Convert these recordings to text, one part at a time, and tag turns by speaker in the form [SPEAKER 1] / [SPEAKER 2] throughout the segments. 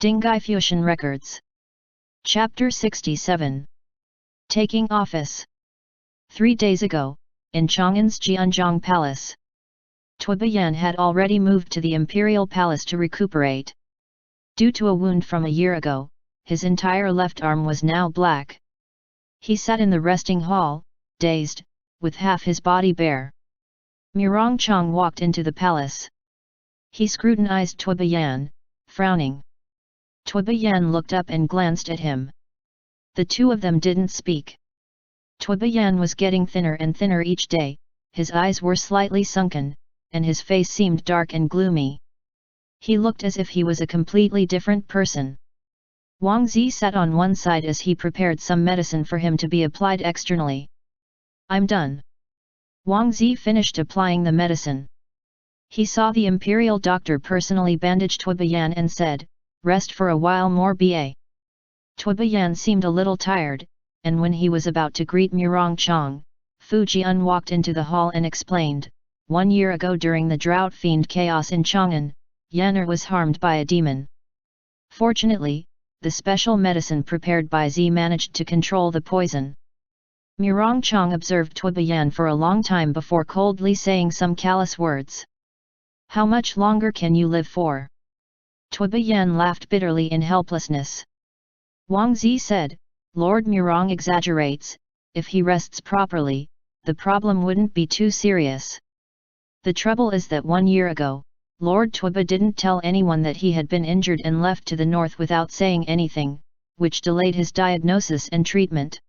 [SPEAKER 1] Dinghai Fusheng Records. Chapter 67. Taking Office. 3 days ago, in Chang'an's Jianzhong Palace, Tuobayan had already moved to the imperial palace to recuperate. Due to a wound from a year ago, his entire left arm was now black. He sat in the resting hall, dazed, with half his body bare. Murong Chong walked into the palace. He scrutinized Tuobayan, frowning. Tuobayan looked up and glanced at him. The two of them didn't speak. Tuobayan was getting thinner and thinner each day, his eyes were slightly sunken, and his face seemed dark and gloomy. He looked as if he was a completely different person. Wang Zi sat on one side as he prepared some medicine for him to be applied externally. "I'm done." Wang Zi finished applying the medicine. He saw the imperial doctor personally bandage Tuobayan and said, "Rest for a while more ba." Tuobayan seemed a little tired, and when he was about to greet Murong Chong, Fu Jian walked into the hall and explained, 1 year ago during the drought fiend chaos in Chang'an, Yan'er was harmed by a demon. Fortunately, the special medicine prepared by Zi managed to control the poison. Murong Chong observed Tuobayan for a long time before coldly saying some callous words. "How much longer can you live for?" Tuobayan laughed bitterly in helplessness. Wang Zi said, "Lord Murong exaggerates, if he rests properly, the problem wouldn't be too serious. The trouble is that 1 year ago, Lord Tuoba didn't tell anyone that he had been injured and left to the north without saying anything, which delayed his diagnosis and treatment."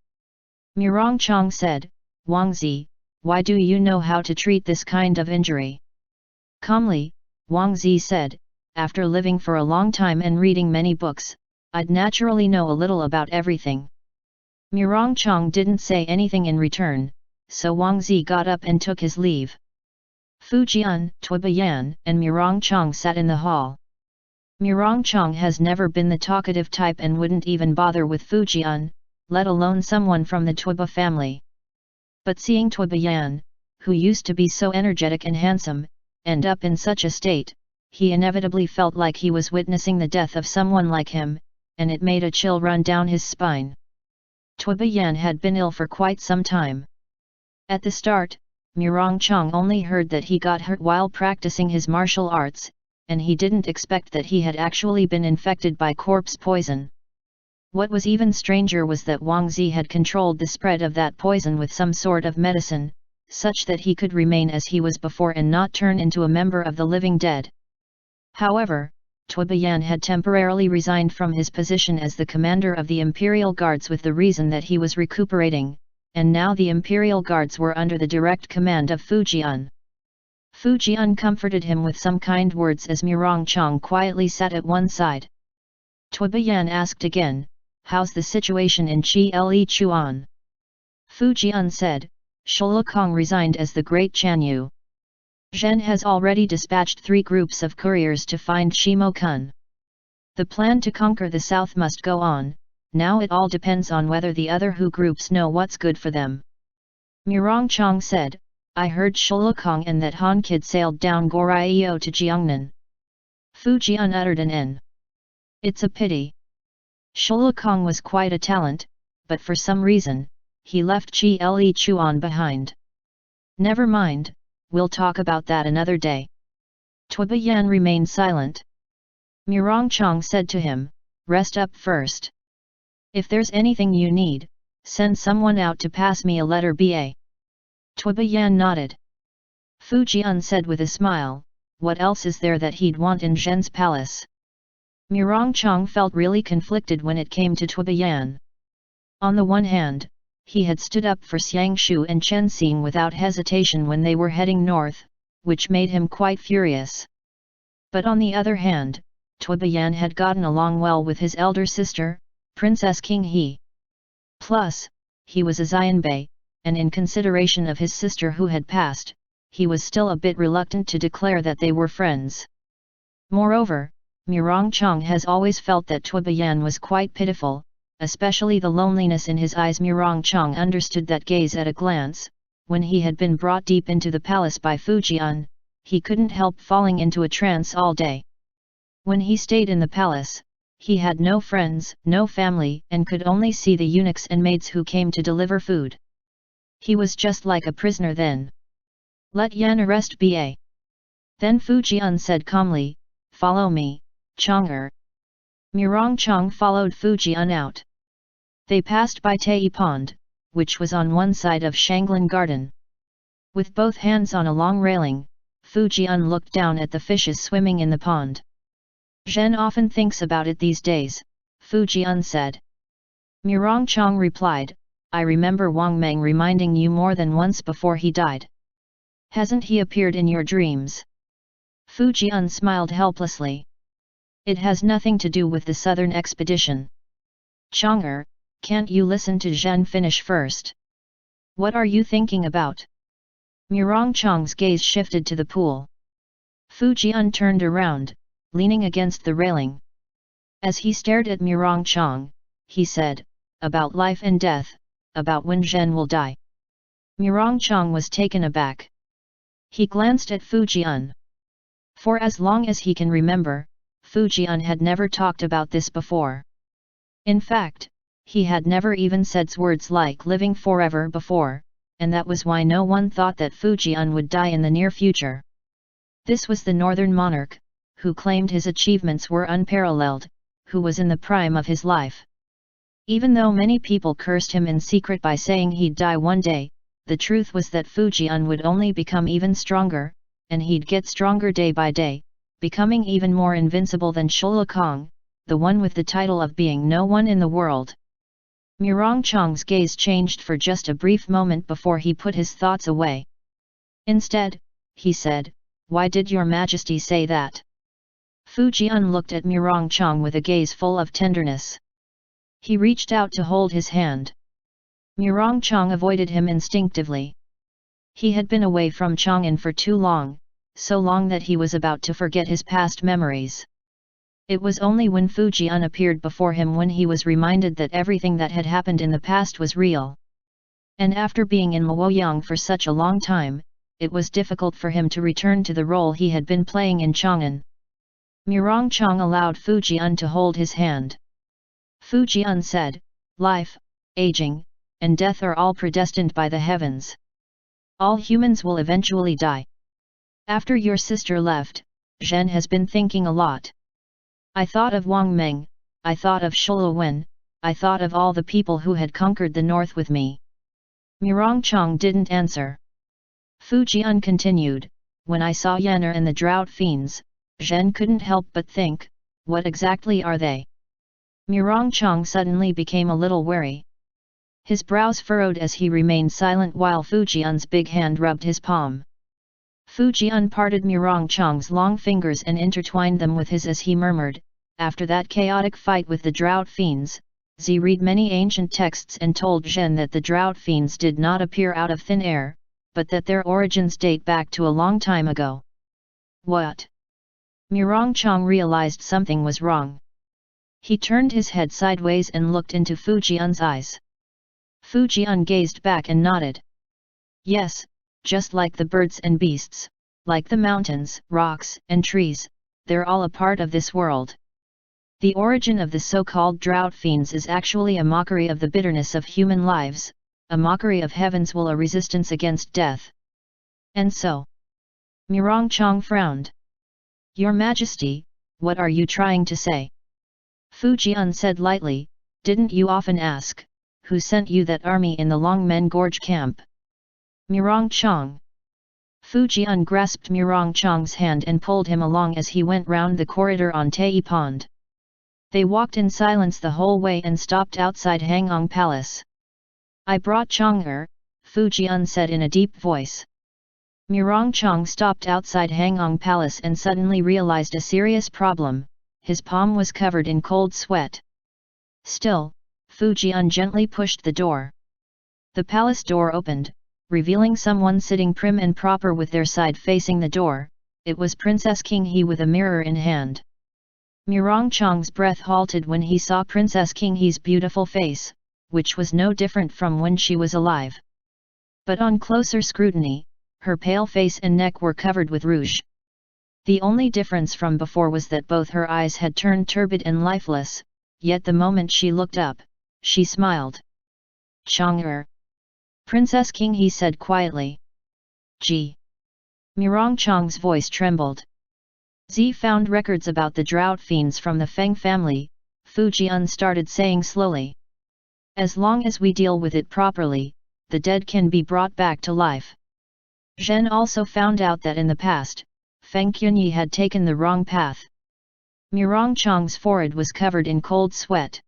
[SPEAKER 1] Murong Chong said, "Wang Zi, why do you know how to treat this kind of injury?" Calmly, Wang Zi said, "After living for a long time and reading many books, I'd naturally know a little about everything." Murong Chong didn't say anything in return, so Wang Zi got up and took his leave. Fu Jian, Tuobayan, and Murong Chong sat in the hall. Murong Chong has never been the talkative type and wouldn't even bother with Fu Jian, let alone someone from the Tuoba family. But seeing Tuobayan, who used to be so energetic and handsome, end up in such a state, he inevitably felt like he was witnessing the death of someone like him, and it made a chill run down his spine. Tuobayan had been ill for quite some time. At the start, Murong Chong only heard that he got hurt while practicing his martial arts, and he didn't expect that he had actually been infected by corpse poison. What was even stranger was that Wang Zi had controlled the spread of that poison with some sort of medicine, such that he could remain as he was before and not turn into a member of the living dead. However, Tuobayan had temporarily resigned from his position as the commander of the Imperial Guards with the reason that he was recuperating, and now the Imperial Guards were under the direct command of Fu Jian. Fu Jian comforted him with some kind words as Murong Chong quietly sat at one side. Tuobayan asked again, "How's the situation in Chi Chuan?" Fu Jian said, "Shulukong resigned as the Great Chanyu. Zhen has already dispatched 3 groups of couriers to find Shimo Kun. The plan to conquer the south must go on, now it all depends on whether the other Hu groups know what's good for them." Murong Chong said, "I heard Shulukong and that Han Kid sailed down Goryeo to Jiangnan." Fu Jian uttered an N. "It's a pity. Shulukong was quite a talent, but for some reason, he left Chi Chuan behind. Never mind, we'll talk about that another day." Tuobayan remained silent. Murong Chong said to him, "Rest up first. If there's anything you need, send someone out to pass me a letter ba." Tuobayan nodded. Fu Jian said with a smile, "What else is there that he'd want in Zhen's palace?" Murong Chong felt really conflicted when it came to Tuobayan. On the one hand, he had stood up for Xiangshu and Chen Xing without hesitation when they were heading north, which made him quite furious. But on the other hand, Tuobayan had gotten along well with his elder sister, Princess King He. Plus, he was a Xianbei, and in consideration of his sister who had passed, he was still a bit reluctant to declare that they were friends. Moreover, Murong Chong has always felt that Tuobayan was quite pitiful, especially the loneliness in his eyes. Murong Chong understood that gaze at a glance. When he had been brought deep into the palace by Fu Jian, he couldn't help falling into a trance all day. When he stayed in the palace, he had no friends, no family, and could only see the eunuchs and maids who came to deliver food. He was just like a prisoner then. Let Yan arrest Ba. Then Fu Jian said calmly, "Follow me, Chang'er." Murong Chang followed Fu Jian out. They passed by Tei Pond, which was on one side of Shanglin Garden. With both hands on a long railing, Fu Jian looked down at the fishes swimming in the pond. "Zhen often thinks about it these days," Fu Jian said. Murong Chang replied, "I remember Wang Meng reminding you more than once before he died. Hasn't he appeared in your dreams?" Fu Jian smiled helplessly. "It has nothing to do with the southern expedition." "Chang'er, can't you listen to Zhen finish first? What are you thinking about?" Murong Chang's gaze shifted to the pool. Fu Jian turned around, leaning against the railing. As he stared at Murong Chang, he said, "About life and death, about when Zhen will die." Murong Chang was taken aback. He glanced at Fu Jian. For as long as he can remember, Fu Jian had never talked about this before. In fact, he had never even said words like living forever before, and that was why no one thought that Fu Jian would die in the near future. This was the northern monarch, who claimed his achievements were unparalleled, who was in the prime of his life. Even though many people cursed him in secret by saying he'd die one day, the truth was that Fu Jian would only become even stronger, and he'd get stronger day by day, becoming even more invincible than Shulakong, the one with the title of being no one in the world. Murong Chang's gaze changed for just a brief moment before he put his thoughts away. Instead, he said, "Why did your Majesty say that?" Fu Jian looked at Murong Chang with a gaze full of tenderness. He reached out to hold his hand. Murong Chang avoided him instinctively. He had been away from Chang'an for too long, so long that he was about to forget his past memories. It was only when Fu Jian appeared before him when he was reminded that everything that had happened in the past was real. And after being in Luoyang for such a long time, it was difficult for him to return to the role he had been playing in Chang'an. Murong Chang allowed Fu Jian to hold his hand. Fu Jian said, "Life, aging, and death are all predestined by the heavens. All humans will eventually die. After your sister left, Zhen has been thinking a lot. I thought of Wang Meng, I thought of Shula Wen, I thought of all the people who had conquered the north with me." Murong Chang didn't answer. Fu Jian continued, "When I saw Yanner and the drought fiends, Zhen couldn't help but think, what exactly are they?" Murong Chang suddenly became a little wary. His brows furrowed as he remained silent while Fu Jian's big hand rubbed his palm. Fu Jian parted Murong Chang's long fingers and intertwined them with his as he murmured, "After that chaotic fight with the drought fiends, Zi read many ancient texts and told Zhen that the drought fiends did not appear out of thin air, but that their origins date back to a long time ago." "What?" Murong Chang realized something was wrong. He turned his head sideways and looked into Fu Jian's eyes. Fu Jian gazed back and nodded. "Yes, just like the birds and beasts, like the mountains, rocks, and trees, they're all a part of this world. The origin of the so-called drought fiends is actually a mockery of the bitterness of human lives, a mockery of heaven's will, a resistance against death. And so..." Murong Chang frowned. "Your Majesty, what are you trying to say?" Fu Jian said lightly, "Didn't you often ask, who sent you that army in the Longmen Gorge camp?" "Murong Chang." Fu Jian grasped Murong Chang's hand and pulled him along as he went round the corridor on Tei Pond. They walked in silence the whole way and stopped outside Hangong Palace. "I brought Chang'er," Fu Jian said in a deep voice. Murong Chang stopped outside Hangong Palace and suddenly realized a serious problem. His palm was covered in cold sweat. Still, Fu Jian gently pushed the door. The palace door opened, revealing someone sitting prim and proper with their side facing the door. It was Princess King He with a mirror in hand. Murong Chang's breath halted when he saw Princess King He's beautiful face, which was no different from when she was alive. But on closer scrutiny, her pale face and neck were covered with rouge. The only difference from before was that both her eyes had turned turbid and lifeless, yet the moment she looked up, she smiled. Chang'er. Princess King, he said quietly. G. Mirong Chang's voice trembled. Z found records about the drought fiends from the Feng family, Fu Jian started saying slowly. As long as we deal with it properly, the dead can be brought back to life. Zhen also found out that in the past, Feng Tian had taken the wrong path. Mirong Chang's forehead was covered in cold sweat.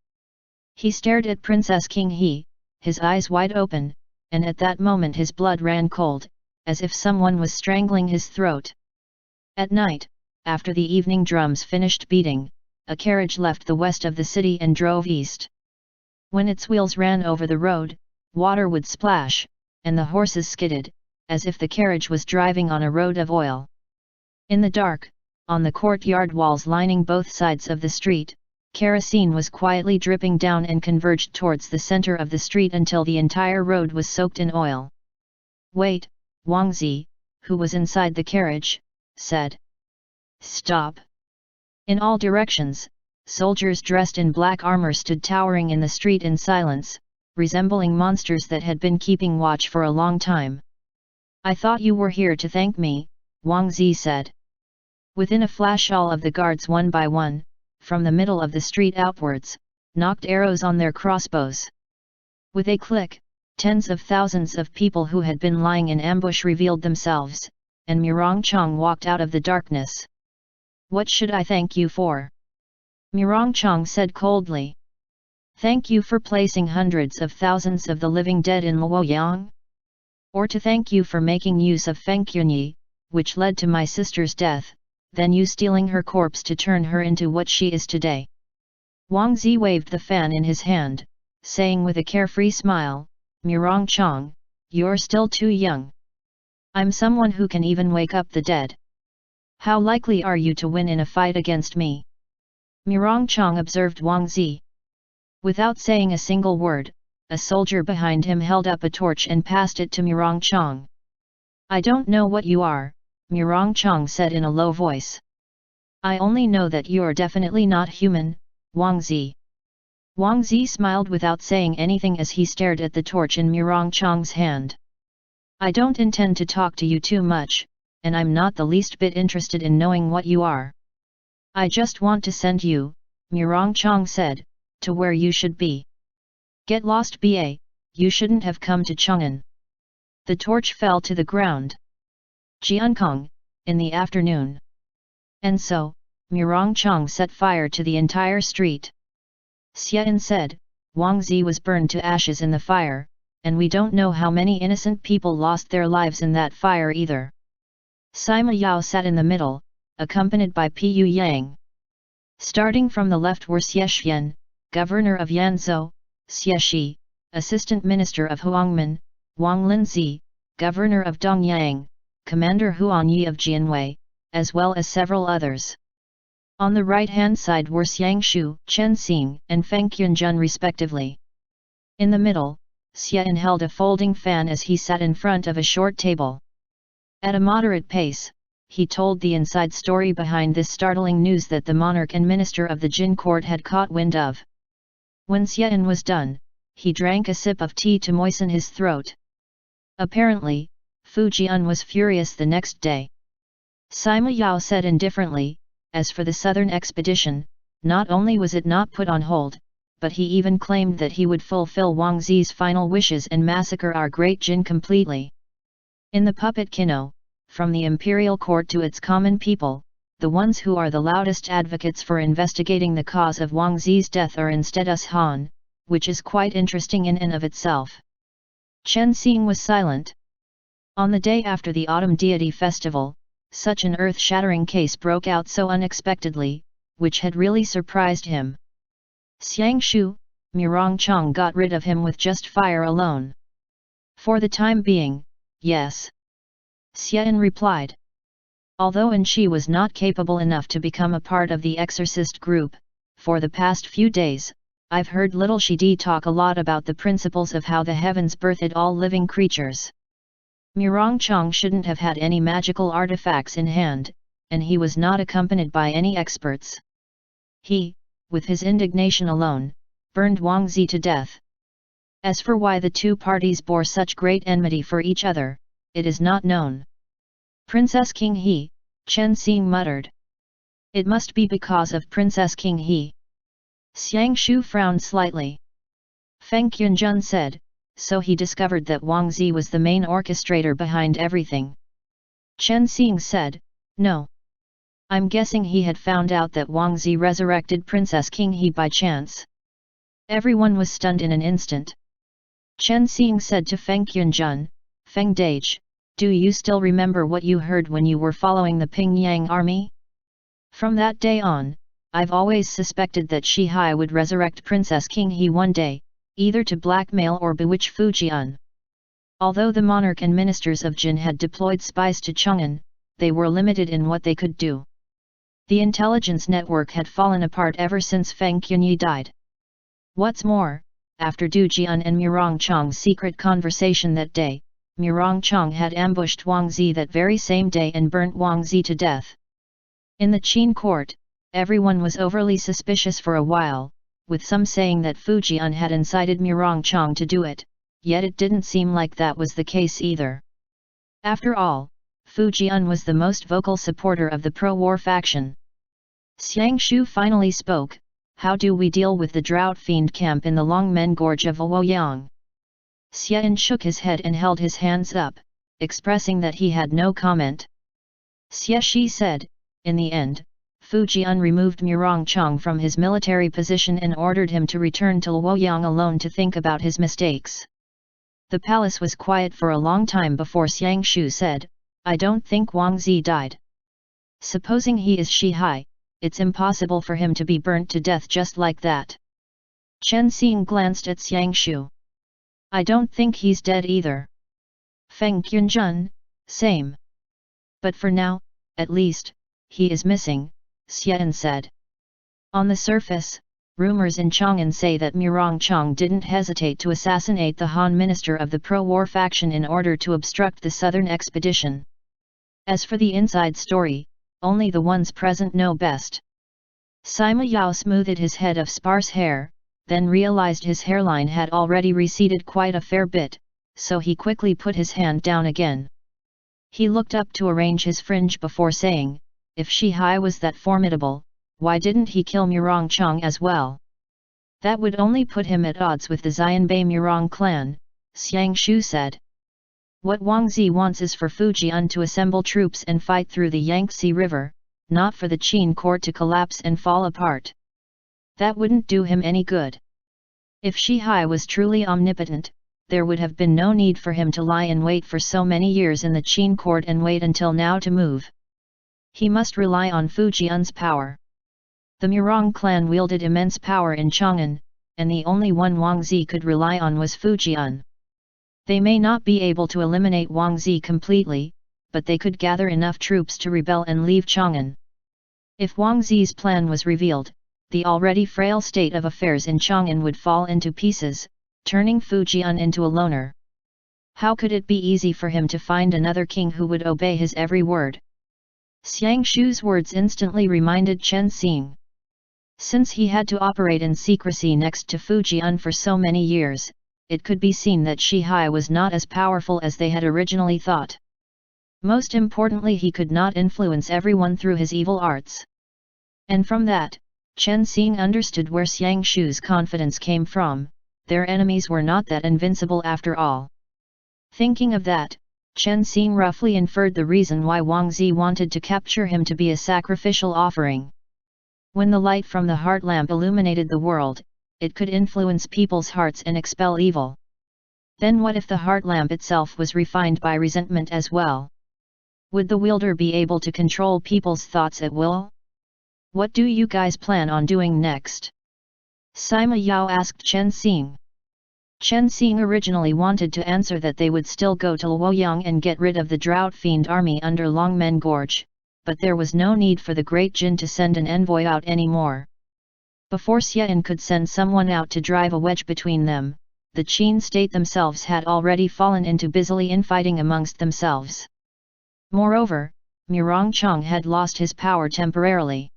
[SPEAKER 1] He stared at Princess King He, his eyes wide open, and at that moment his blood ran cold, as if someone was strangling his throat. At night, after the evening drums finished beating, a carriage left the west of the city and drove east. When its wheels ran over the road, water would splash, and the horses skidded, as if the carriage was driving on a road of oil. In the dark, on the courtyard walls lining both sides of the street, kerosene was quietly dripping down and converged towards the center of the street until the entire road was soaked in oil. Wait, Wang Zi, who was inside the carriage, said. Stop. In all directions, soldiers dressed in black armor stood towering in the street in silence, resembling monsters that had been keeping watch for a long time. I thought you were here to thank me, Wang Zi said. Within a flash all of the guards one by one, from the middle of the street outwards, knocked arrows on their crossbows. With a click, tens of thousands of people who had been lying in ambush revealed themselves, and Mirong Chang walked out of the darkness. What should I thank you for? Mirong Chang said coldly. Thank you for placing hundreds of thousands of the living dead in Luoyang? Or to thank you for making use of Feng Tian, which led to my sister's death, then you stealing her corpse to turn her into what she is today. Wang Zi waved the fan in his hand, saying with a carefree smile, Mirong Chang, you're still too young. I'm someone who can even wake up the dead. How likely are you to win in a fight against me? Mirong Chang observed Wang Zi. Without saying a single word, a soldier behind him held up a torch and passed it to Mirong Chang. I don't know what you are, Mirong Chang said in a low voice. I only know that you're definitely not human, Wang Zi. Wang Zi smiled without saying anything as he stared at the torch in Mirong Chang's hand. I don't intend to talk to you too much, and I'm not the least bit interested in knowing what you are. I just want to send you, Mirong Chang said, to where you should be. Get lost ba, you shouldn't have come to Chang'an. The torch fell to the ground. Jiankong, in the afternoon. And so, Mirong Chang set fire to the entire street. Xian said, Wang Zi was burned to ashes in the fire, and we don't know how many innocent people lost their lives in that fire either. Sima Yao sat in the middle, accompanied by Pu Yang. Starting from the left were Xie Xian, governor of Yanzhou, Xie Shi, assistant minister of Huangmen, Wang Linzi, governor of Dongyang, commander Huan Yi of Jianwei, as well as several others. On the right-hand side were Xiang Shu, Chen Xing, and Feng Qianjun respectively. In the middle, Xian held a folding fan as he sat in front of a short table. At a moderate pace, he told the inside story behind this startling news that the monarch and minister of the Jin court had caught wind of. When Xian was done, he drank a sip of tea to moisten his throat. Apparently, Fu Jian was furious the next day. Sima Yao said indifferently, as for the southern expedition, not only was it not put on hold, but he even claimed that he would fulfill Wang Zi's final wishes and massacre our great Jin completely. In the puppet kino, from the imperial court to its common people, the ones who are the loudest advocates for investigating the cause of Wang Zi's death are instead us Han, which is quite interesting in and of itself. Chen Xing was silent. On the day after the Autumn Deity Festival, such an earth-shattering case broke out so unexpectedly, which had really surprised him. Xiang Shu, Mirong Chang got rid of him with just fire alone. For the time being, yes. Xian replied. Although she was not capable enough to become a part of the exorcist group, for the past few days, I've heard little Shidi talk a lot about the principles of how the heavens birthed all living creatures. Mirong Chang shouldn't have had any magical artifacts in hand, and he was not accompanied by any experts. He, with his indignation alone, burned Wang Zi to death. As for why the two parties bore such great enmity for each other, it is not known. Princess King He, Chen Xing muttered. It must be because of Princess King He. Xiang Shu frowned slightly. Feng Qunjun said, so he discovered that Wang Zi was the main orchestrator behind everything. Chen Xing said, no. I'm guessing he had found out that Wang Zi resurrected Princess King He by chance. Everyone was stunned in an instant. Chen Xing said to Feng Qunjun, Feng Dage, do you still remember what you heard when you were following the Pingyang army? From that day on, I've always suspected that Shi Hai would resurrect Princess King He one day, either to blackmail or bewitch Fujian. Although the monarch and ministers of Jin had deployed spies to Chang'an, they were limited in what they could do. The intelligence network had fallen apart ever since Feng Qunyi died. What's more, after Du Jian and Murong Chang's secret conversation that day, Murong Chang had ambushed Wang Zi that very same day and burnt Wang Zi to death. In the Qin court, everyone was overly suspicious for a while, with some saying that Fujian had incited Murong Chang to do it, yet it didn't seem like that was the case either. After all, Fujian was the most vocal supporter of the pro-war faction. Xiang Shu finally spoke, how do we deal with the drought fiend camp in the Longmen Gorge of Luoyang? Xian shook his head and held his hands up, expressing that he had no comment. Xie Shi said, in the end, Fujian removed Murong Chang from his military position and ordered him to return to Luoyang alone to think about his mistakes. The palace was quiet for a long time before Xiang Shu said, I don't think Wang Zi died. Supposing he is Shi Hai, it's impossible for him to be burnt to death just like that. Chen Xing glanced at Xiang Shu. I don't think he's dead either. Feng Qunjun, same. But for now, at least, he is missing, Xian said. On the surface, rumors in Chang'an say that Murong Chang didn't hesitate to assassinate the Han minister of the pro-war faction in order to obstruct the southern expedition. As for the inside story, only the ones present know best. Sima Yao smoothed his head of sparse hair, then realized his hairline had already receded quite a fair bit, so he quickly put his hand down again. He looked up to arrange his fringe before saying, if Shi Hai was that formidable, why didn't he kill Murong Chang as well? That would only put him at odds with the Xianbei Murong clan, Xiang Shu said. What Wang Zi wants is for Fujian to assemble troops and fight through the Yangtze River, not for the Qin court to collapse and fall apart. That wouldn't do him any good. If Shi Hai was truly omnipotent, there would have been no need for him to lie in wait for so many years in the Qin court and wait until now to move. He must rely on Fujian's power. The Murong clan wielded immense power in Chang'an, and the only one Wang Zi could rely on was Fujian. They may not be able to eliminate Wang Zi completely, but they could gather enough troops to rebel and leave Chang'an. If Wang Zi's plan was revealed, the already frail state of affairs in Chang'an would fall into pieces, turning Fujian into a loner. How could it be easy for him to find another king who would obey his every word? Xiang Shu's words instantly reminded Chen Xing. Since he had to operate in secrecy next to Fujian for so many years, it could be seen that Shi Hai was not as powerful as they had originally thought. Most importantly, he could not influence everyone through his evil arts. And from that, Chen Xing understood where Xiang Shu's confidence came from. Their enemies were not that invincible after all. Thinking of that, Chen Xing roughly inferred the reason why Wang Zi wanted to capture him to be a sacrificial offering. When the light from the heart lamp illuminated the world, it could influence people's hearts and expel evil. Then what if the heart lamp itself was refined by resentment as well? Would the wielder be able to control people's thoughts at will? What do you guys plan on doing next? Sima Yao asked Chen Xing. Chen Xing originally wanted to answer that they would still go to Luoyang and get rid of the drought fiend army under Longmen Gorge, but there was no need for the Great Jin to send an envoy out anymore. Before Xian could send someone out to drive a wedge between them, the Qin state themselves had already fallen into busily infighting amongst themselves. Moreover, Murongchang had lost his power temporarily.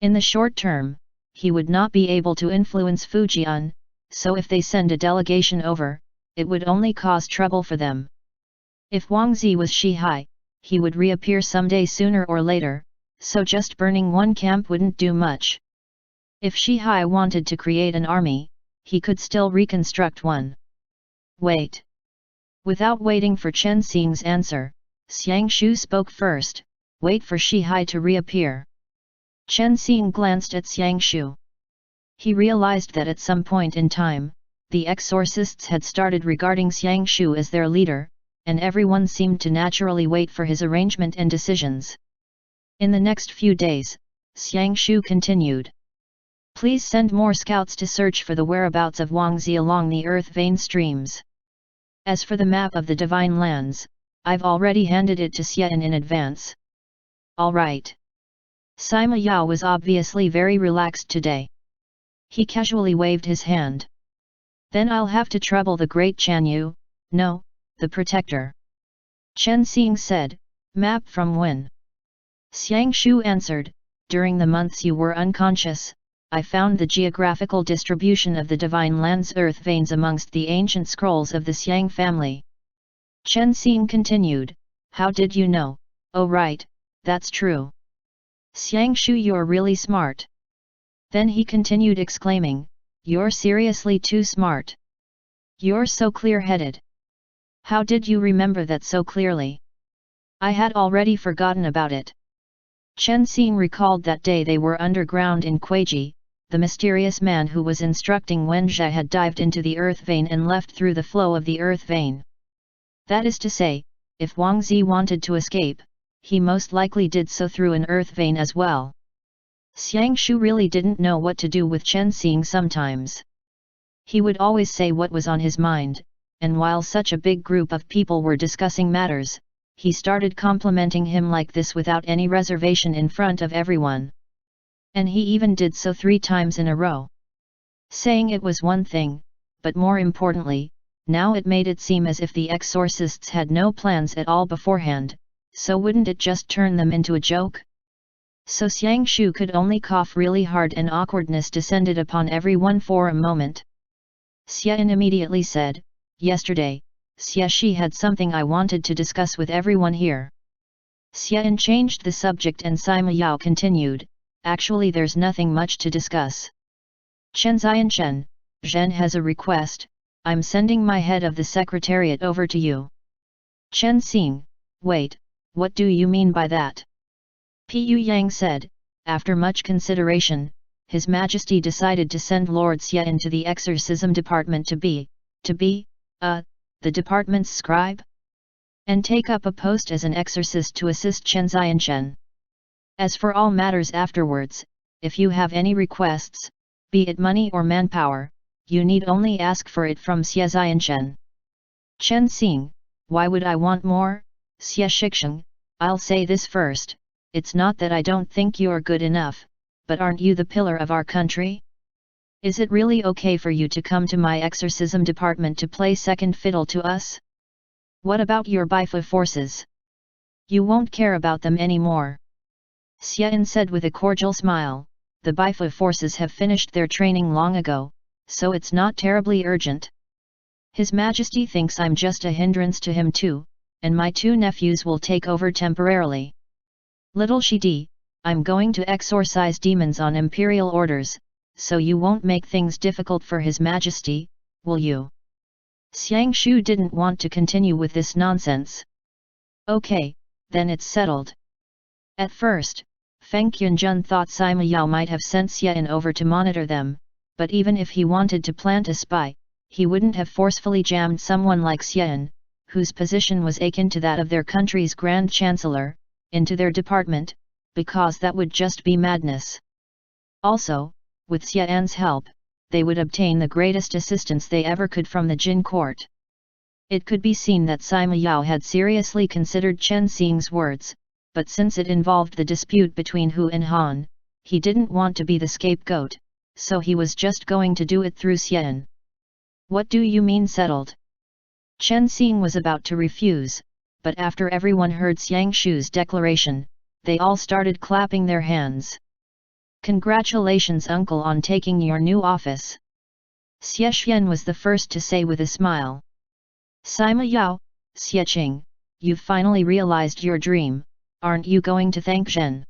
[SPEAKER 1] In the short term, he would not be able to influence Fujian, so if they send a delegation over, it would only cause trouble for them. If Wang Zi was Shihai, he would reappear someday sooner or later, so just burning one camp wouldn't do much. If Shihai wanted to create an army, he could still reconstruct one. Wait. Without waiting for Chen Xing's answer, Xiang Shu spoke first, wait for Shihai to reappear. Chen Xing glanced at Xiang Shu. He realized that at some point in time, the exorcists had started regarding Xiang Shu as their leader, and everyone seemed to naturally wait for his arrangement and decisions. In the next few days, Xiang Shu continued. Please send more scouts to search for the whereabouts of Wang Zi along the earth vein streams. As for the map of the Divine Lands, I've already handed it to Xian in advance. All right. Sima Yao was obviously very relaxed today. He casually waved his hand. Then I'll have to trouble the great Chan Yu, no, the protector. Chen Xing said, map from when? Xiang Shu answered, during the months you were unconscious, I found the geographical distribution of the Divine Lands earth veins amongst the ancient scrolls of the Xiang family. Chen Xing continued, how did you know? Oh right, that's true. Xiang Shu, you're really smart. Then he continued exclaiming, you're seriously too smart. You're so clear-headed. How did you remember that so clearly? I had already forgotten about it. Chen Xing recalled that day they were underground in Kuiji, the mysterious man who was instructing Wen Zhe had dived into the earth vein and left through the flow of the earth vein. That is to say, if Wang Zi wanted to escape, he most likely did so through an earth vein as well. Xiang Shu really didn't know what to do with Chen Xing sometimes. He would always say what was on his mind, and while such a big group of people were discussing matters, he started complimenting him like this without any reservation in front of everyone. And he even did so 3 times in a row. Saying it was one thing, but more importantly, now it made it seem as if the exorcists had no plans at all beforehand, so wouldn't it just turn them into a joke? So Xiang Shu could only cough really hard and awkwardness descended upon everyone for a moment. Xian immediately said, yesterday, Xia Shi had something I wanted to discuss with everyone here. Xian changed the subject and Sima Yao continued, actually there's nothing much to discuss. Chen Zianchen, Zhen has a request, I'm sending my head of the secretariat over to you. Chen Xing, wait, what do you mean by that? Pu Yang said, after much consideration, His Majesty decided to send Lord Xia into the exorcism department to be, the department's scribe? And take up a post as an exorcist to assist Chen Zianchen. As for all matters afterwards, if you have any requests, be it money or manpower, you need only ask for it from Xia Zianchen. Chen Xing, why would I want more? Xia Shixing, I'll say this first, it's not that I don't think you're good enough, but aren't you the pillar of our country? Is it really okay for you to come to my exorcism department to play second fiddle to us? What about your Baifa forces? You won't care about them anymore. Xian said with a cordial smile, the Baifa forces have finished their training long ago, so it's not terribly urgent. His Majesty thinks I'm just a hindrance to him too, and my 2 nephews will take over temporarily. Little Shidi, I'm going to exorcise demons on imperial orders, so you won't make things difficult for His Majesty, will you? Xiang Shu didn't want to continue with this nonsense. Okay, then it's settled. At first, Feng Qunjun thought Sima Yao might have sent Xian over to monitor them, but even if he wanted to plant a spy, he wouldn't have forcefully jammed someone like Xian, whose position was akin to that of their country's Grand Chancellor, into their department, because that would just be madness. Also, with Xian's help, they would obtain the greatest assistance they ever could from the Jin court. It could be seen that Sima Yao had seriously considered Chen Xing's words, but since it involved the dispute between Hu and Han, he didn't want to be the scapegoat, so he was just going to do it through Xian. What do you mean settled? Chen Xing was about to refuse, but after everyone heard Xiang Shu's declaration, they all started clapping their hands. "Congratulations uncle on taking your new office," Xie Xian was the first to say with a smile. "Sima Yao, Xie Qing, you've finally realized your dream, aren't you going to thank Zhen?"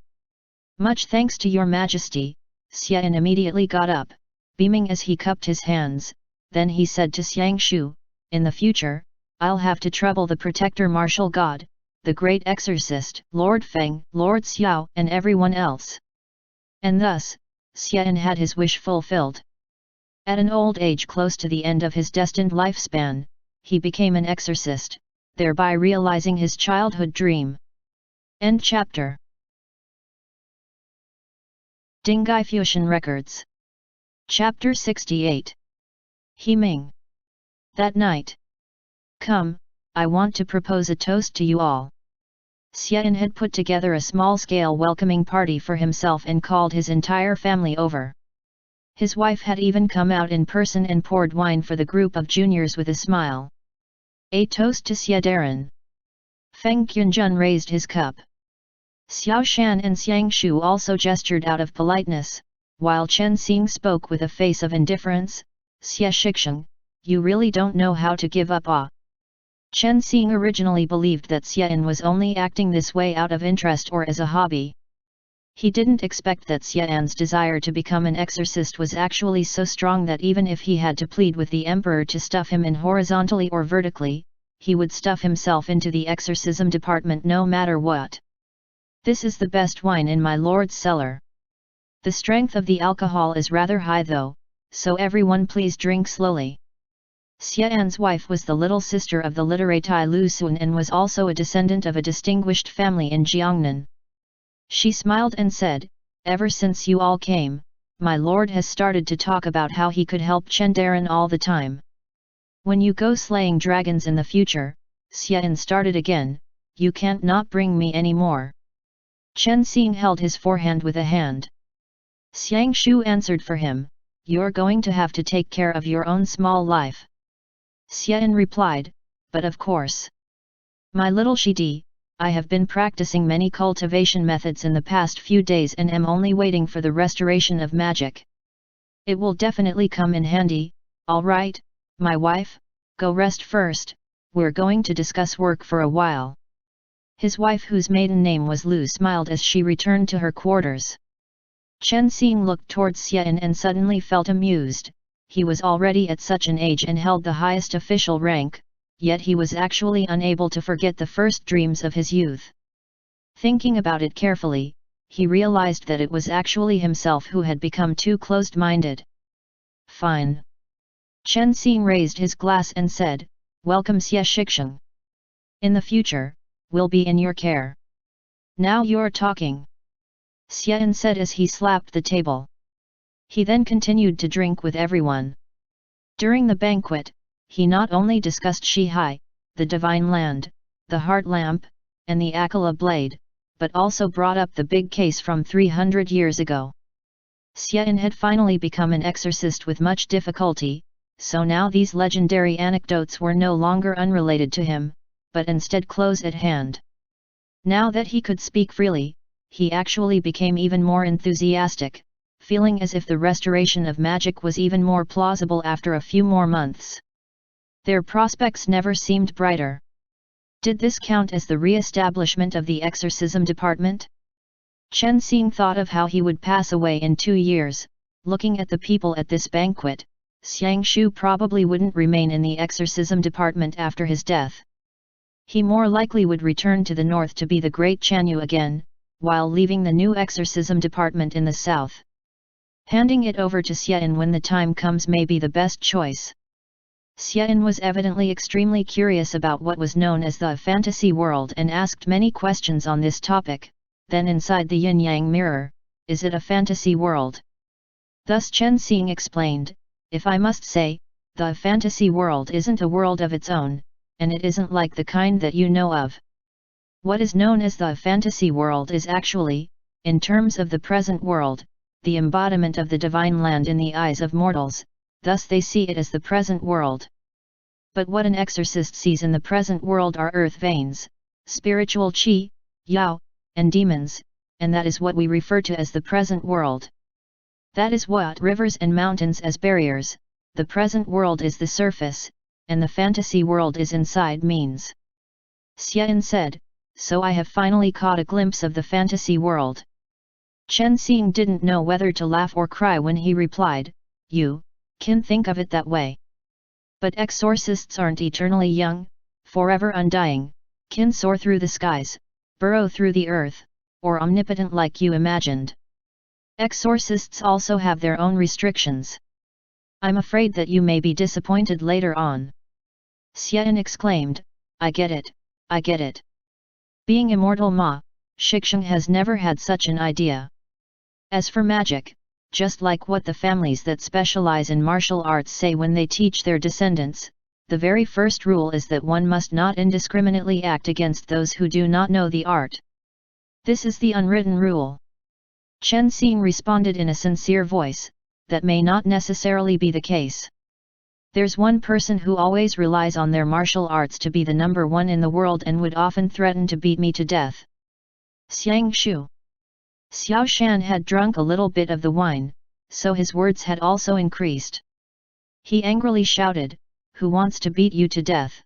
[SPEAKER 1] "Much thanks to your majesty," Xian immediately got up, beaming as he cupped his hands, then he said to Xiang Shu, "In the future, I'll have to trouble the protector martial god, the great exorcist, Lord Feng, Lord Xiao and everyone else." And thus, Xian had his wish fulfilled. At an old age close to the end of his destined lifespan, he became an exorcist, thereby realizing his childhood dream. End chapter. Dinghai Fusheng Records. Chapter 68. He Ming. That night. "Come, I want to propose a toast to you all." Xian had put together a small-scale welcoming party for himself and called his entire family over. His wife had even come out in person and poured wine for the group of juniors with a smile. "A toast to Xie Daren." Feng Qunjun raised his cup. Xiao Shan and Xiang Shu also gestured out of politeness, while Chen Xing spoke with a face of indifference. "Xie Shixing, you really don't know how to give up ah." Chen Xing originally believed that Xian was only acting this way out of interest or as a hobby. He didn't expect that Xian's desire to become an exorcist was actually so strong that even if he had to plead with the emperor to stuff him in horizontally or vertically, he would stuff himself into the exorcism department no matter what. "This is the best wine in my lord's cellar. The strength of the alcohol is rather high though, so everyone please drink slowly." Xian's wife was the little sister of the literati Lu Sun and was also a descendant of a distinguished family in Jiangnan. She smiled and said, "Ever since you all came, my lord has started to talk about how he could help Chen Daren all the time. When you go slaying dragons in the future," Xian started again, "you can't not bring me any more." Chen Xing held his forehand with a hand. Xiang Shu answered for him, "You're going to have to take care of your own small life." Xian replied, "But of course. My little Shidi, I have been practicing many cultivation methods in the past few days and am only waiting for the restoration of magic. It will definitely come in handy. All right, my wife, go rest first, we're going to discuss work for a while." His wife, whose maiden name was Lu, smiled as she returned to her quarters. Chen Xing looked towards Xian and suddenly felt amused. He was already at such an age and held the highest official rank, yet he was actually unable to forget the first dreams of his youth. Thinking about it carefully, he realized that it was actually himself who had become too closed-minded. "Fine." Chen Xing raised his glass and said, "Welcome Xie Shixing. In the future, we'll be in your care. Now you're talking," Xian said as he slapped the table. He then continued to drink with everyone. During the banquet, he not only discussed Shihai, the divine land, the heart lamp, and the Akala blade, but also brought up the big case from 300 years ago. Xian had finally become an exorcist with much difficulty, so now these legendary anecdotes were no longer unrelated to him, but instead close at hand. Now that he could speak freely, he actually became even more enthusiastic, feeling as if the restoration of magic was even more plausible after a few more months. Their prospects never seemed brighter. Did this count as the re-establishment of the exorcism department? Chen Xing thought of how he would pass away in 2 years. Looking at the people at this banquet, Xiang Shu probably wouldn't remain in the exorcism department after his death. He more likely would return to the north to be the great Chanyu again, while leaving the new exorcism department in the south. Handing it over to Xian when the time comes may be the best choice. Xian was evidently extremely curious about what was known as the fantasy world and asked many questions on this topic. Then inside the yin-yang mirror, is it a fantasy world? Thus Chen Xing explained, if I must say, the fantasy world isn't a world of its own, and it isn't like the kind that you know of. What is known as the fantasy world is actually, in terms of the present world, the embodiment of the divine land in the eyes of mortals, thus they see it as the present world. But what an exorcist sees in the present world are earth veins, spiritual qi, yao, and demons, and that is what we refer to as the present world. That is what rivers and mountains as barriers, the present world is the surface, and the fantasy world is inside means. Xian said, so I have finally caught a glimpse of the fantasy world. Chen Xing didn't know whether to laugh or cry when he replied, you can think of it that way. But exorcists aren't eternally young, forever undying, can soar through the skies, burrow through the earth, or omnipotent like you imagined. Exorcists also have their own restrictions. I'm afraid that you may be disappointed later on. Xian exclaimed, I get it, I get it. Being immortal Ma, Fusheng has never had such an idea. As for magic, just like what the families that specialize in martial arts say when they teach their descendants, the very first rule is that one must not indiscriminately act against those who do not know the art. This is the unwritten rule. Chen Xing responded in a sincere voice, that may not necessarily be the case. There's one person who always relies on their martial arts to be the number one in the world and would often threaten to beat me to death. Xiang Shu. Xiao Shan had drunk a little bit of the wine, so his words had also increased. He angrily shouted, who wants to beat you to death?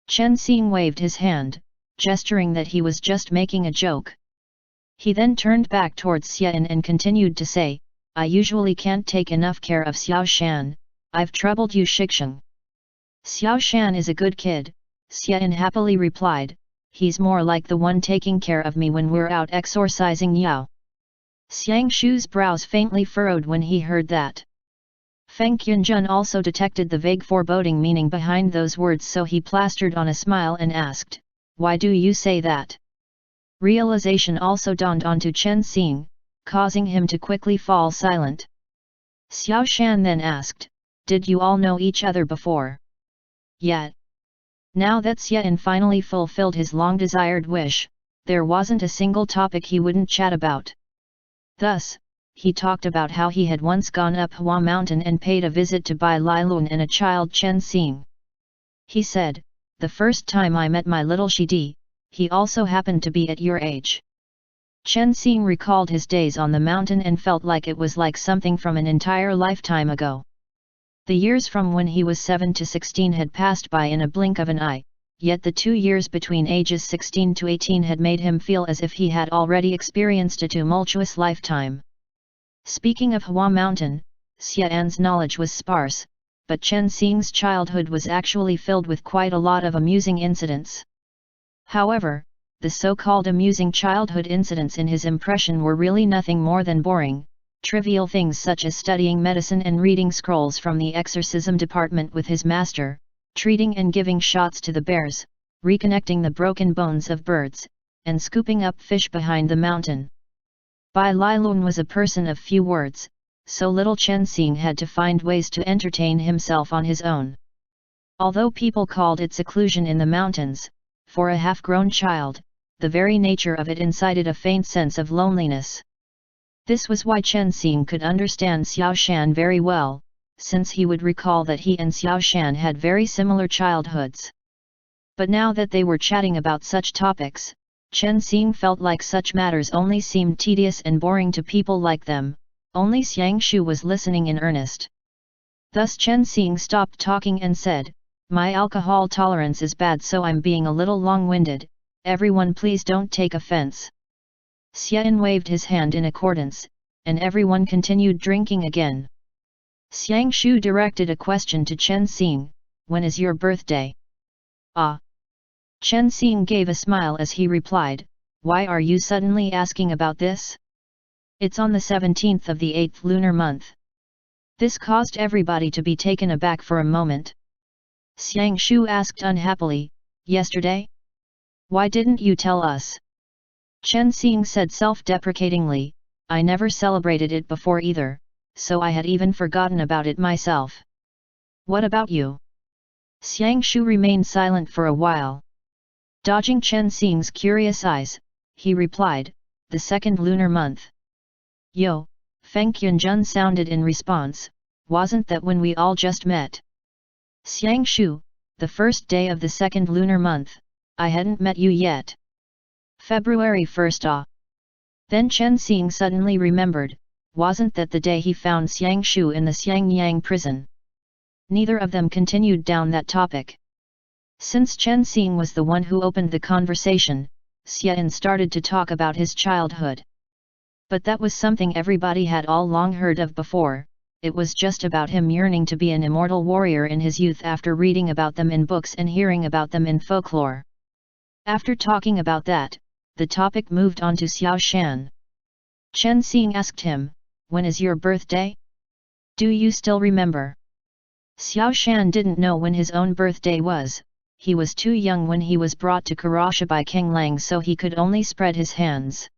[SPEAKER 1] Chen Xing waved his hand, gesturing that he was just making a joke. He then turned back towards Xian and continued to say, I usually can't take enough care of Xiao Shan, I've troubled you Fusheng. Xiao Shan is a good kid, Xian happily replied, he's more like the one taking care of me when we're out exorcising Yao. Xiang Shu's brows faintly furrowed when he heard that. Feng Qianjun also detected the vague foreboding meaning behind those words, so he plastered on a smile and asked, why do you say that? Realization also dawned onto Chen Xing, causing him to quickly fall silent. Xiao Shan then asked, did you all know each other before? Yet. Now that Xian finally fulfilled his long-desired wish, there wasn't a single topic he wouldn't chat about. Thus, he talked about how he had once gone up Hua Mountain and paid a visit to Bai Lilun and a child Chen Xing. He said, the first time I met my little Shidi, he also happened to be at your age. Chen Xing recalled his days on the mountain and felt like it was like something from an entire lifetime ago. The years from when he was 7 to 16 had passed by in a blink of an eye, yet the 2 years between ages 16 to 18 had made him feel as if he had already experienced a tumultuous lifetime. Speaking of Hua Mountain, Xian's knowledge was sparse, but Chen Xing's childhood was actually filled with quite a lot of amusing incidents. However, the so-called amusing childhood incidents in his impression were really nothing more than boring, trivial things such as studying medicine and reading scrolls from the exorcism department with his master, treating and giving shots to the bears, reconnecting the broken bones of birds, and scooping up fish behind the mountain. Bai Lilun was a person of few words, so little Chen Xing had to find ways to entertain himself on his own. Although people called it seclusion in the mountains, for a half-grown child, the very nature of it incited a faint sense of loneliness. This was why Chen Xing could understand Xiao Shan very well, since he would recall that he and Xiao Shan had very similar childhoods. But now that they were chatting about such topics, Chen Xing felt like such matters only seemed tedious and boring to people like them. Only Xiang Shu was listening in earnest. Thus Chen Xing stopped talking and said, my alcohol tolerance is bad, so I'm being a little long-winded, everyone please don't take offense. Xian waved his hand in accordance, and everyone continued drinking again. Xiang Shu directed a question to Chen Xing, when is your birthday? Ah! Chen Xing gave a smile as he replied, why are you suddenly asking about this? It's on the 17th of the 8th lunar month. This caused everybody to be taken aback for a moment. Xiang Shu asked unhappily, yesterday? Why didn't you tell us? Chen Xing said self-deprecatingly, I never celebrated it before either, so I had even forgotten about it myself. What about you? Xiang Shu remained silent for a while. Dodging Chen Xing's curious eyes, he replied, the 2nd lunar month. Yo, Feng Qianjun sounded in response, wasn't that when we all just met? Xiang Shu, the first day of the 2nd lunar month, I hadn't met you yet. February 1st. Ah. Then Chen Xing suddenly remembered, wasn't that the day he found Xiang Shu in the Xiangyang prison? Neither of them continued down that topic. Since Chen Xing was the one who opened the conversation, Xian started to talk about his childhood. But that was something everybody had all long heard of before. It was just about him yearning to be an immortal warrior in his youth after reading about them in books and hearing about them in folklore. After talking about that, the topic moved on to Xiao Shan. Chen Xing asked him, "When is your birthday? Do you still remember?" Xiao Shan didn't know when his own birthday was. He was too young when he was brought to Karasha by King Lang, so he could only spread his hands.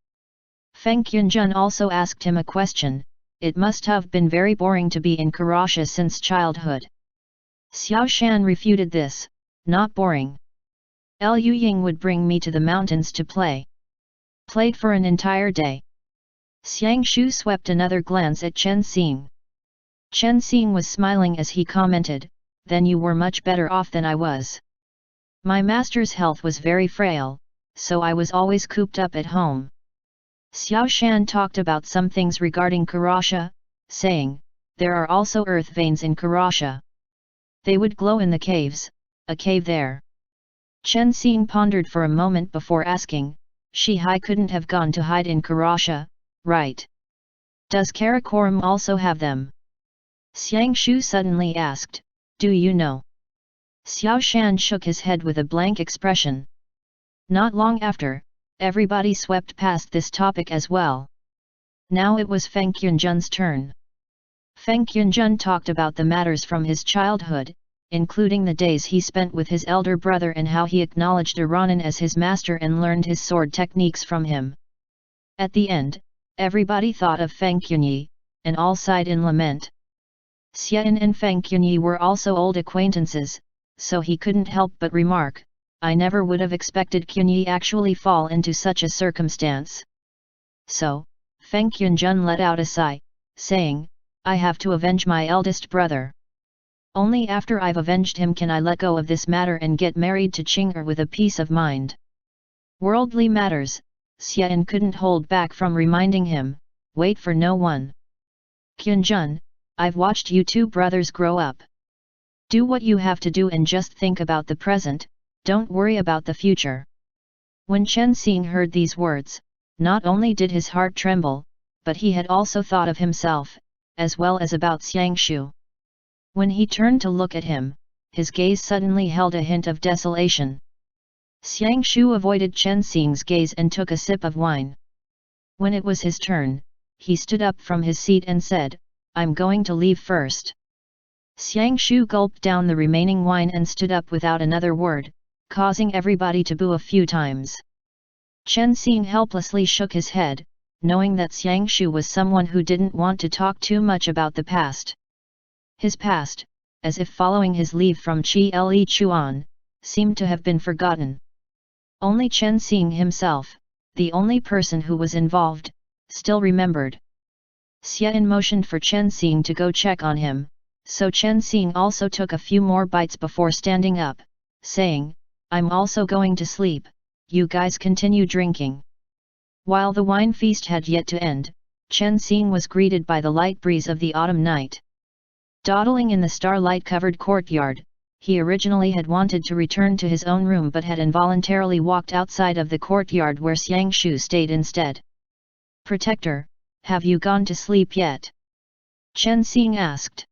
[SPEAKER 1] Feng Qianjun also asked him a question. It must have been very boring to be in Karasha since childhood. Xiao Shan refuted this, "Not boring. Liu Ying would bring me to the mountains to play. Played for an entire day." Xiang Shu swept another glance at Chen Xing. Chen Xing was smiling as he commented, "Then you were much better off than I was. My master's health was very frail, so I was always cooped up at home." Xiao Shan talked about some things regarding Karasha, saying, "There are also earth veins in Karasha. They would glow in the caves, a cave there." Chen Xing pondered for a moment before asking, "Shihai couldn't have gone to hide in Karasha, right? Does Karakoram also have them?" Xiang Shu suddenly asked, "Do you know?" Xiao Shan shook his head with a blank expression. Not long after, everybody swept past this topic as well. Now it was Feng Qianjun's turn. Feng Qianjun talked about the matters from his childhood, including the days he spent with his elder brother and how he acknowledged Iranan as his master and learned his sword techniques from him. At the end, everybody thought of Feng Qianyi, and all sighed in lament. Xian and Feng Qianyi were also old acquaintances, so he couldn't help but remark, "I never would have expected Qianyi actually fall into such a circumstance." So, Feng Qianjun let out a sigh, saying, "I have to avenge my eldest brother. Only after I've avenged him can I let go of this matter and get married to Qing'er with a peace of mind." Worldly matters, Xian couldn't hold back from reminding him, "Wait for no one. Qianjun, I've watched you two brothers grow up. Do what you have to do and just think about the present, don't worry about the future." When Chen Xing heard these words, not only did his heart tremble, but he had also thought of himself, as well as about Xiang Shu. When he turned to look at him, his gaze suddenly held a hint of desolation. Xiang Shu avoided Chen Xing's gaze and took a sip of wine. When it was his turn, he stood up from his seat and said, "I'm going to leave first." Xiang Shu gulped down the remaining wine and stood up without another word, causing everybody to boo a few times. Chen Xing helplessly shook his head, knowing that Xiang Shu was someone who didn't want to talk too much about the past. His past, as if following his leave from Qi Le Chuan, seemed to have been forgotten. Only Chen Xing himself, the only person who was involved, still remembered. Xian motioned for Chen Xing to go check on him, so Chen Xing also took a few more bites before standing up, saying, "I'm also going to sleep, you guys continue drinking." While the wine feast had yet to end, Chen Xing was greeted by the light breeze of the autumn night. Dawdling in the starlight-covered courtyard, he originally had wanted to return to his own room but had involuntarily walked outside of the courtyard where Xiang Shu stayed instead. "Protector, have you gone to sleep yet?" Chen Xing asked.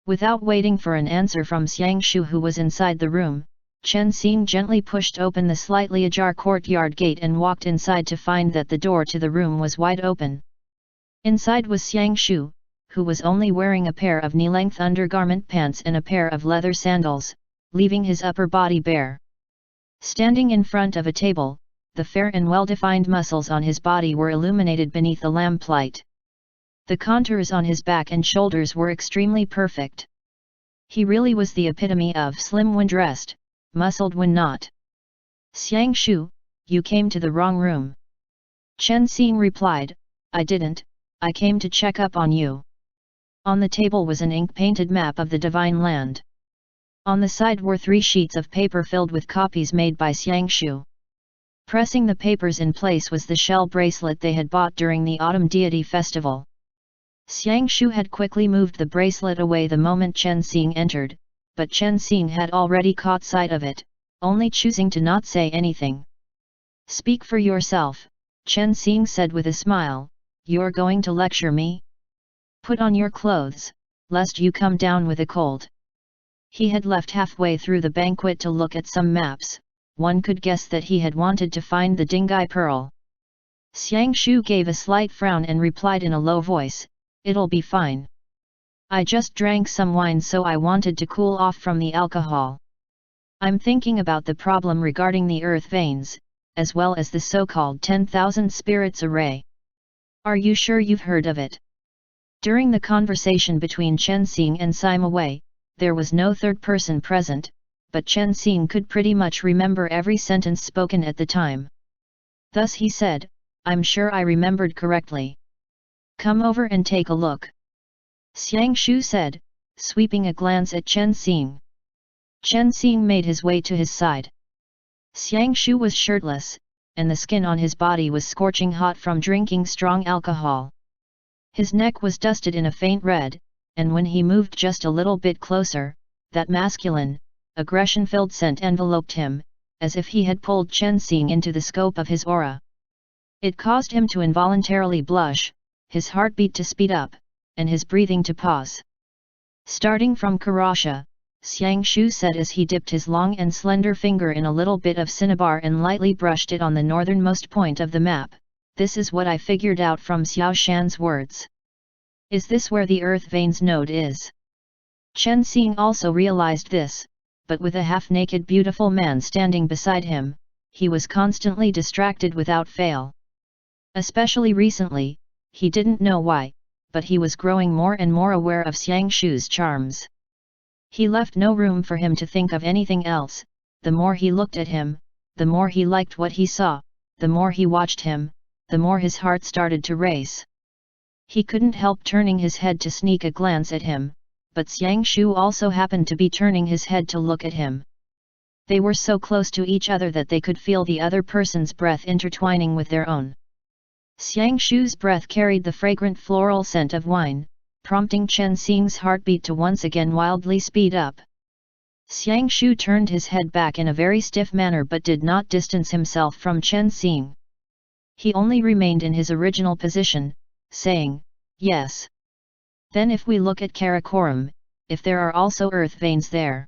[SPEAKER 1] Without waiting for an answer from Xiang Shu who was inside the room, Chen Xing gently pushed open the slightly ajar courtyard gate and walked inside to find that the door to the room was wide open. Inside was Xiang Shu, who was only wearing a pair of knee-length undergarment pants and a pair of leather sandals, leaving his upper body bare. Standing in front of a table, the fair and well-defined muscles on his body were illuminated beneath the lamplight. The contours on his back and shoulders were extremely perfect. He really was the epitome of slim when dressed, muscled when not. "Xiang Shu, you came to the wrong room." Chen Xing replied, "I didn't, I came to check up on you." On the table was an ink-painted map of the Divine Land. On the side were 3 sheets of paper filled with copies made by Xiang Shu. Pressing the papers in place was the shell bracelet they had bought during the autumn deity festival. Xiang Shu had quickly moved the bracelet away the moment Chen Xing entered, but Chen Xing had already caught sight of it, only choosing to not say anything. "Speak for yourself," Chen Xing said with a smile, "You're going to lecture me? Put on your clothes, lest you come down with a cold." He had left halfway through the banquet to look at some maps. One could guess that he had wanted to find the Dinghai pearl. Xiang Shu gave a slight frown and replied in a low voice, "It'll be fine. I just drank some wine, so I wanted to cool off from the alcohol. I'm thinking about the problem regarding the earth veins, as well as the so-called 10,000 spirits array. Are you sure you've heard of it?" During the conversation between Chen Xing and Sima Wei, there was no third person present, but Chen Xing could pretty much remember every sentence spoken at the time. Thus he said, "I'm sure I remembered correctly. Come over and take a look," Xiang Shu said, sweeping a glance at Chen Xing. Chen Xing made his way to his side. Xiang Shu was shirtless, and the skin on his body was scorching hot from drinking strong alcohol. His neck was dusted in a faint red, and when he moved just a little bit closer, that masculine, aggression-filled scent enveloped him, as if he had pulled Chen Xing into the scope of his aura. It caused him to involuntarily blush, his heartbeat to speed up, and his breathing to pause. "Starting from Karasha," Xiang Shu said as he dipped his long and slender finger in a little bit of cinnabar and lightly brushed it on the northernmost point of the map, "this is what I figured out from Xiao Shan's words. Is this where the earth veins node is?" Chen Xing also realized this, but with a half-naked beautiful man standing beside him, he was constantly distracted without fail. Especially recently, he didn't know why, but he was growing more and more aware of Xiang Shu's charms. He left no room for him to think of anything else. The more he looked at him, the more he liked what he saw, the more he watched him, the more his heart started to race. He couldn't help turning his head to sneak a glance at him, but Xiang Shu also happened to be turning his head to look at him. They were so close to each other that they could feel the other person's breath intertwining with their own. Xiang Shu's breath carried the fragrant floral scent of wine, prompting Chen Xing's heartbeat to once again wildly speed up. Xiang Shu turned his head back in a very stiff manner but did not distance himself from Chen Xing. He only remained in his original position, saying, "Yes. Then if we look at Karakoram, if there are also earth veins there.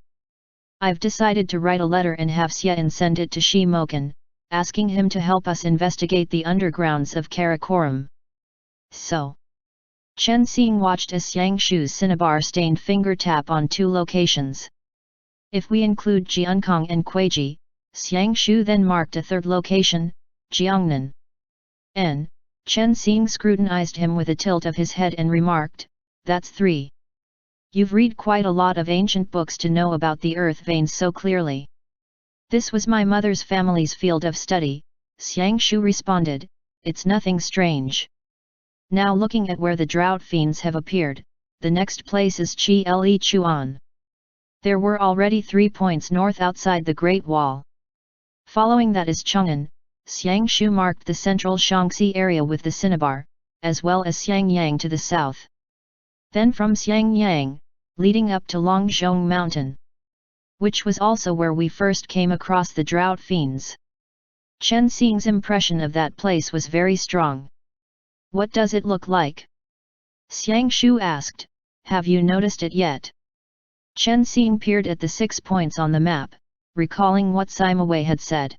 [SPEAKER 1] I've decided to write a letter and have Xian send it to Shi Mokan, asking him to help us investigate the undergrounds of Karakoram." So, Chen Xing watched as Xiang Shu's cinnabar-stained finger tap on 2 locations. If we include Jiankong and Kuiji, Xiang Shu then marked a 3rd location, Jiangnan. Chen Xing scrutinized him with a tilt of his head and remarked, "That's 3. You've read quite a lot of ancient books to know about the earth veins so clearly." "This was my mother's family's field of study," Xiang Shu responded, "it's nothing strange. Now looking at where the drought fiends have appeared, the next place is Chi Le Chuan. There were already 3 points north outside the Great Wall. Following that is Chang'an." Xiang Shu marked the central Shaanxi area with the cinnabar, as well as Xiangyang to the south. Then from Xiangyang, leading up to Longzhong Mountain, which was also where we first came across the drought fiends. Chen Xing's impression of that place was very strong. "What does it look like?" Xiang Shu asked, "Have you noticed it yet?" Chen Xing peered at the 6 points on the map, recalling what Sima Wei had said.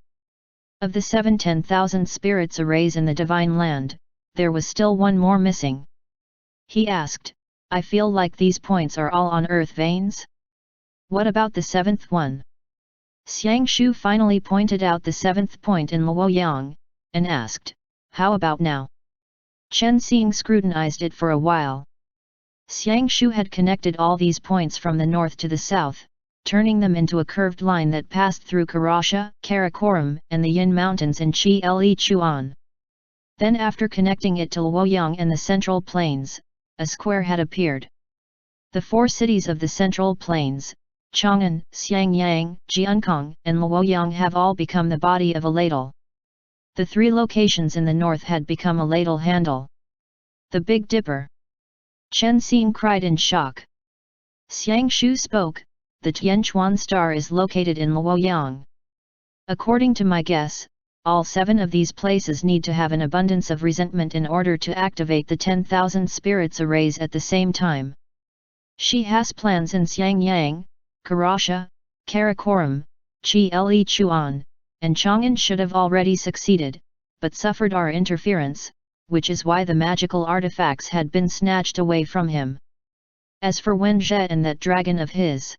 [SPEAKER 1] Of the 7 10,000 spirits arrays in the Divine Land, there was still one more missing. He asked, "I feel like these points are all on earth veins? What about the 7th one?" Xiang Shu finally pointed out the 7th point in Luoyang, and asked, "How about now?" Chen Xing scrutinized it for a while. Xiang Shu had connected all these points from the north to the south, turning them into a curved line that passed through Karasha, Karakoram, and the Yin Mountains in Chi Le Chuan. Then after connecting it to Luoyang and the Central Plains, a square had appeared. The 4 cities of the Central Plains, Chang'an, Xiangyang, Jiankong, and Luoyang have all become the body of a ladle. The three locations in the north had become a ladle handle. The Big Dipper! Chen Xing cried in shock. Xiang Shu spoke, the Tianquan star is located in Luoyang. According to my guess, all 7 of these places need to have an abundance of resentment in order to activate the 10,000 spirits arrays at the same time. She has plans in Xiangyang, Karasha, Karakoram, Chi Chuan, and Chang'an should have already succeeded, but suffered our interference, which is why the magical artifacts had been snatched away from him. As for Wen Zhe and that dragon of his,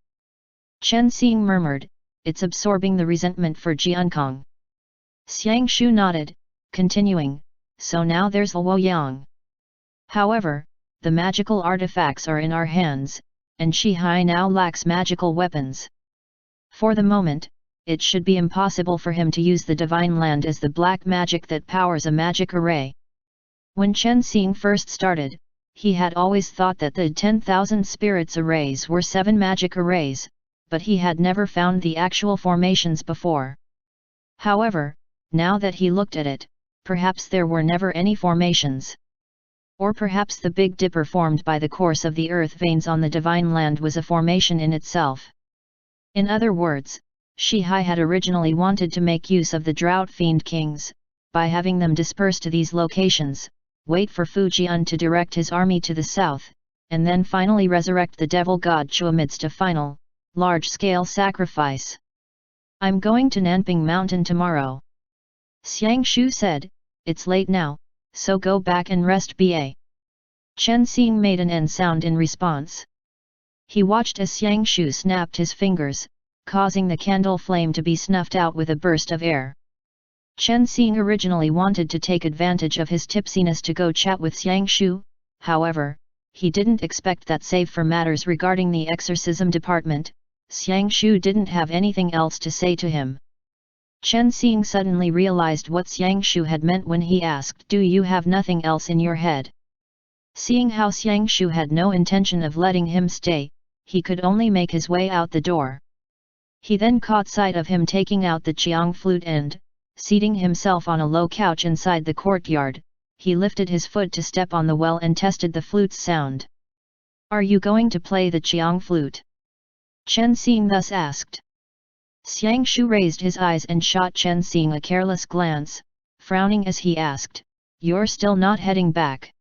[SPEAKER 1] Chen Xing murmured, it's absorbing the resentment for Jiankong. Xiang Shu nodded, continuing, so now there's Luoyang. However, the magical artifacts are in our hands, and Dinghai now lacks magical weapons. For the moment, it should be impossible for him to use the divine land as the black magic that powers a magic array. When Chen Xing first started, he had always thought that the 10,000 spirits arrays were 7 magic arrays, but he had never found the actual formations before. However, now that he looked at it, perhaps there were never any formations. Or perhaps the Big Dipper formed by the course of the earth veins on the divine land was a formation in itself. In other words, Dinghai had originally wanted to make use of the Drought Fiend Kings, by having them disperse to these locations, wait for Fujian to direct his army to the south, and then finally resurrect the devil god Chu amidst a final, large-scale sacrifice. I'm going to Nanping Mountain tomorrow. Xiang Shu said, it's late now, so go back and rest ba. Chen Xing made an N sound in response. He watched as Xiang Shu snapped his fingers, causing the candle flame to be snuffed out with a burst of air. Chen Xing originally wanted to take advantage of his tipsiness to go chat with Xiang Shu, however, he didn't expect that save for matters regarding the exorcism department, Xiang Shu didn't have anything else to say to him. Chen Xing suddenly realized what Xiang Shu had meant when he asked, do you have nothing else in your head? Seeing how Xiang Shu had no intention of letting him stay, he could only make his way out the door. He then caught sight of him taking out the qiang flute and, seating himself on a low couch inside the courtyard, he lifted his foot to step on the well and tested the flute's sound. Are you going to play the qiang flute? Chen Xing thus asked. Xiang Shu raised his eyes and shot Chen Xing a careless glance, frowning as he asked, you're still not heading back?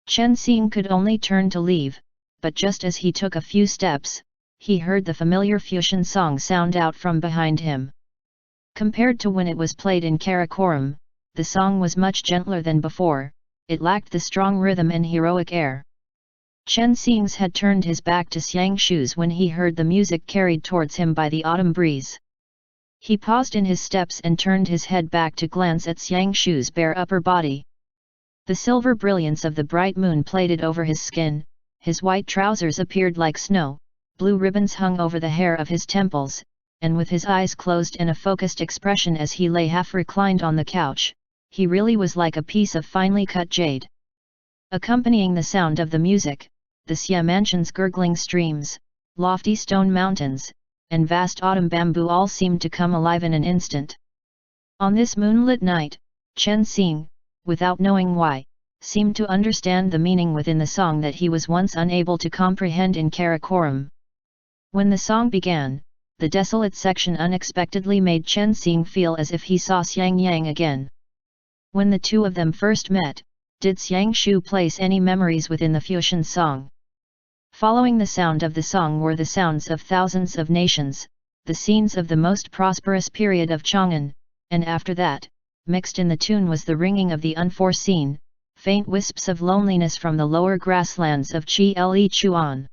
[SPEAKER 1] Chen Xing could only turn to leave, but just as he took a few steps, he heard the familiar Fusheng song sound out from behind him. Compared to when it was played in Karakoram, the song was much gentler than before, it lacked the strong rhythm and heroic air. Chen Xing's had turned his back to Xiang Shu's when he heard the music carried towards him by the autumn breeze. He paused in his steps and turned his head back to glance at Xiang Shu's bare upper body. The silver brilliance of the bright moon played over his skin, his white trousers appeared like snow, blue ribbons hung over the hair of his temples, and with his eyes closed and a focused expression as he lay half reclined on the couch, he really was like a piece of finely cut jade. Accompanying the sound of the music, the Xia mansion's gurgling streams, lofty stone mountains, and vast autumn bamboo all seemed to come alive in an instant. On this moonlit night, Chen Xing, without knowing why, seemed to understand the meaning within the song that he was once unable to comprehend in Karakoram. When the song began, the desolate section unexpectedly made Chen Xing feel as if he saw Xiang Yang again. When the two of them first met, did Xiang Shu place any memories within the Fusheng song? Following the sound of the song were the sounds of thousands of nations, the scenes of the most prosperous period of Chang'an, and after that, mixed in the tune was the ringing of the unforeseen, faint wisps of loneliness from the lower grasslands of Chi Chuan.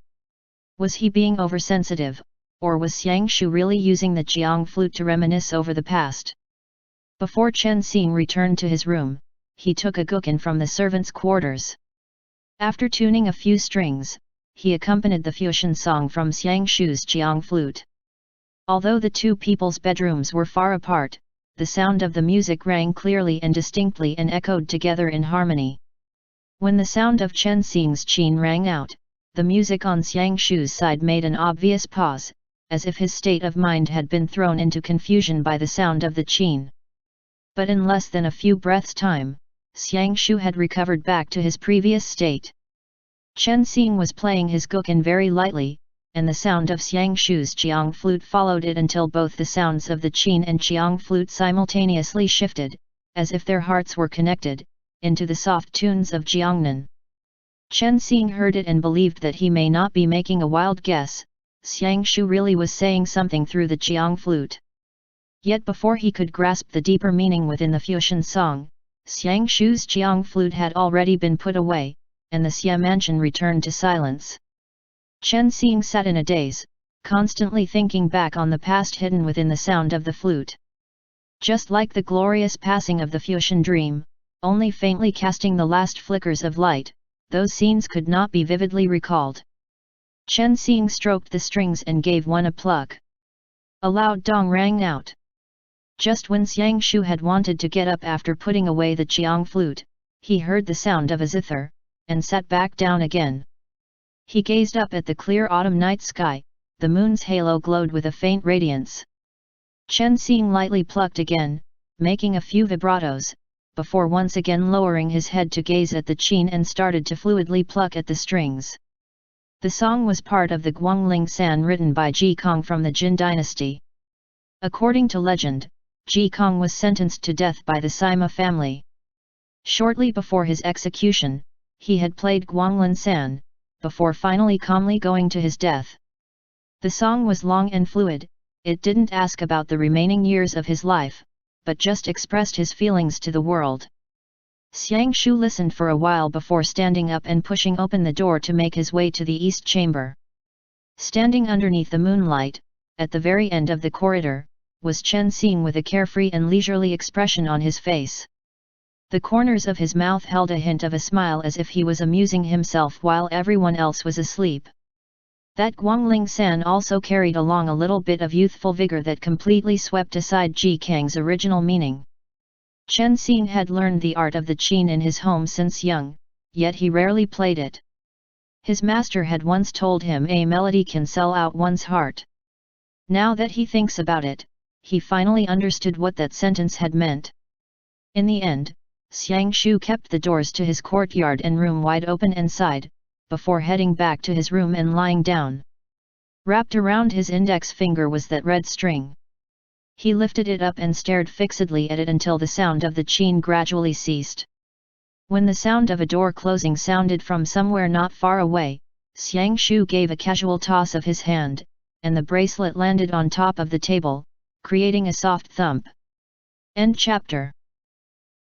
[SPEAKER 1] Was he being oversensitive, or was Xiang Shu really using the qiang flute to reminisce over the past? Before Chen Xing returned to his room, he took a guqin from the servants' quarters. After tuning a few strings, he accompanied the Fusheng song from Xiang Shu's qiang flute. Although the two people's bedrooms were far apart, the sound of the music rang clearly and distinctly and echoed together in harmony. When the sound of Chen Xing's qin rang out, the music on Xiang Shu's side made an obvious pause, as if his state of mind had been thrown into confusion by the sound of the qin. But in less than a few breaths' time, Xiang Shu had recovered back to his previous state. Chen Xing was playing his gukun very lightly, and the sound of Xiang Shu's qiang flute followed it until both the sounds of the qin and qiang flute simultaneously shifted, as if their hearts were connected, into the soft tunes of Jiangnan. Chen Xing heard it and believed that he may not be making a wild guess, Xiang Shu really was saying something through the qiang flute. Yet before he could grasp the deeper meaning within the Fusheng song, Xiang Shu's qiang flute had already been put away, and the Xia mansion returned to silence. Chen Xing sat in a daze, constantly thinking back on the past hidden within the sound of the flute. Just like the glorious passing of the Fusheng dream, only faintly casting the last flickers of light, those scenes could not be vividly recalled. Chen Xing stroked the strings and gave one a pluck. A loud dong rang out. Just when Xiang Shu had wanted to get up after putting away the qiang flute, he heard the sound of a zither, and sat back down again. He gazed up at the clear autumn night sky, the moon's halo glowed with a faint radiance. Chen Xing lightly plucked again, making a few vibratos, before once again lowering his head to gaze at the qin and started to fluidly pluck at the strings. The song was part of the Guangling San written by Ji Kong from the Jin dynasty. According to legend, Ji Kong was sentenced to death by the Sima family. Shortly before his execution, he had played Guangling San, before finally calmly going to his death. The song was long and fluid, it didn't ask about the remaining years of his life, but just expressed his feelings to the world. Xiang Shu listened for a while before standing up and pushing open the door to make his way to the east chamber. Standing underneath the moonlight, at the very end of the corridor, was Chen Xing with a carefree and leisurely expression on his face. The corners of his mouth held a hint of a smile as if he was amusing himself while everyone else was asleep. That Guangling San also carried along a little bit of youthful vigor that completely swept aside Ji Kang's original meaning. Chen Xing had learned the art of the qin in his home since young, yet he rarely played it. His master had once told him a melody can sell out one's heart. Now that he thinks about it, he finally understood what that sentence had meant. In the end, Xiang Shu kept the doors to his courtyard and room wide open and sighed, before heading back to his room and lying down. Wrapped around his index finger was that red string. He lifted it up and stared fixedly at it until the sound of the qin gradually ceased. When the sound of a door closing sounded from somewhere not far away, Xiang Shu gave a casual toss of his hand, and the bracelet landed on top of the table, creating a soft thump. End chapter.